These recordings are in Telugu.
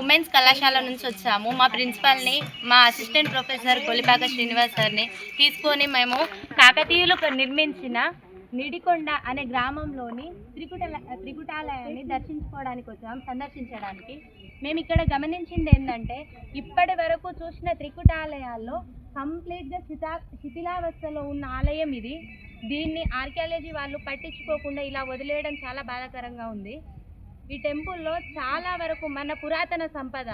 ఉమెన్స్ కళాశాల నుంచి వచ్చాము. మా ప్రిన్సిపల్ని, మా అసిస్టెంట్ ప్రొఫెసర్ కొలిపాక శ్రీనివాస్ సార్ని తీసుకొని మేము కాకతీయులు నిర్మించిన నిడికొండ అనే గ్రామంలోని త్రికుటాలయాన్ని సందర్శించడానికి. మేము ఇక్కడ గమనించింది ఏంటంటే, ఇప్పటి వరకు చూసిన త్రికుటాలయాల్లో కంప్లీట్గా శిథిలావస్థలో ఉన్న ఆలయం ఇది. దీన్ని ఆర్కియాలజీ వాళ్ళు పట్టించుకోకుండా ఇలా వదిలేయడం చాలా బాధాకరంగా ఉంది. ఈ టెంపుల్లో చాలా వరకు మన పురాతన సంపద,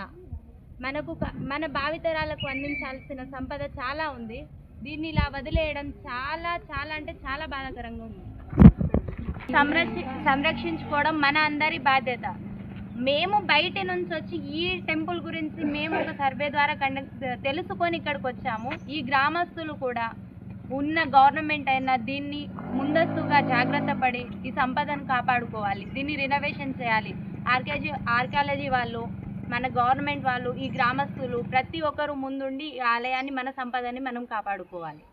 మన భావితరాలకు అందించాల్సిన సంపద చాలా ఉంది. దీన్ని ఇలా వదిలేయడం చాలా చాలా అంటే చాలా బాధాకరంగా ఉంది. సంరక్షించుకోవడం మన అందరి బాధ్యత. మేము బయట నుంచి వచ్చి ఈ టెంపుల్ గురించి మేము ఒక సర్వే ద్వారా తెలుసుకొని ఇక్కడికి వచ్చాము. ఈ గ్రామస్తులు కూడా ఉన్న గవర్నమెంట్ అయినా దీన్ని ముందస్తుగా జాగ్రత్త పడి ఈ సంపదను కాపాడుకోవాలి. దీన్ని రినోవేషన్ చేయాలి. ఆర్కియాలజీ వాళ్ళు, మన గవర్నమెంట్ వాళ్ళు, ఈ గ్రామస్తులు ప్రతి ఒక్కరు ముందుండి ఈ ఆలయాన్ని, మన సంపదని మనం కాపాడుకోవాలి.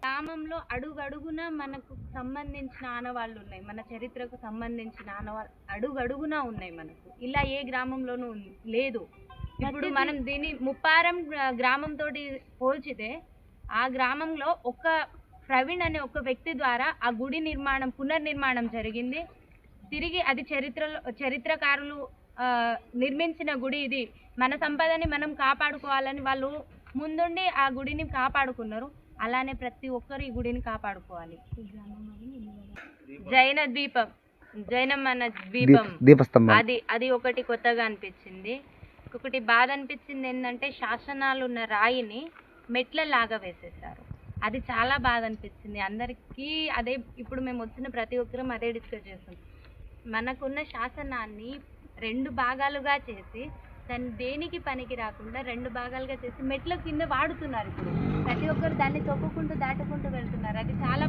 గ్రామంలో అడుగడుగున మనకు సంబంధించిన ఆనవాళ్ళు ఉన్నాయి. మన చరిత్రకు సంబంధించిన ఆనవాళ్ళు అడుగడుగునా ఉన్నాయి మనకు. ఇలా ఏ గ్రామంలోనూ లేదు. ఇప్పుడు మనం దీన్ని ముప్పారం గ్రామంతో పోల్చితే ఆ గ్రామంలో ఒక ప్రవీణ్ అనే ఒక వ్యక్తి ద్వారా ఆ గుడి పునర్నిర్మాణం జరిగింది. తిరిగి అది చరిత్రకారులు నిర్మించిన గుడి. ఇది మన సంపదని మనం కాపాడుకోవాలని వాళ్ళు ముందుండి ఆ గుడిని కాపాడుకున్నారు. అలానే ప్రతి ఒక్కరు ఈ గుడిని కాపాడుకోవాలి. జైనమ్మ ద్వీపం అది ఒకటి కొత్తగా అనిపించింది. ఒకటి బాధ అనిపించింది ఏంటంటే, శాసనాలు ఉన్న రాయిని మెట్లలాగా వేసేసారు. అది చాలా బాధ అనిపించింది అందరికీ. అదే ఇప్పుడు మేము వచ్చిన ప్రతి ఒక్కరం అదే డిస్కస్ చేస్తాం. మనకున్న శాసనాన్ని 2 భాగాలుగా చేసి దాన్ని దేనికి పనికి రాకుండా 2 భాగాలుగా చేసి మెట్ల కింద వాడుతున్నారు. ఇప్పుడు ప్రతి ఒక్కరు దాన్ని తొక్కుకుంటూ దాటుకుంటూ వెళ్తున్నారు. అది చాలా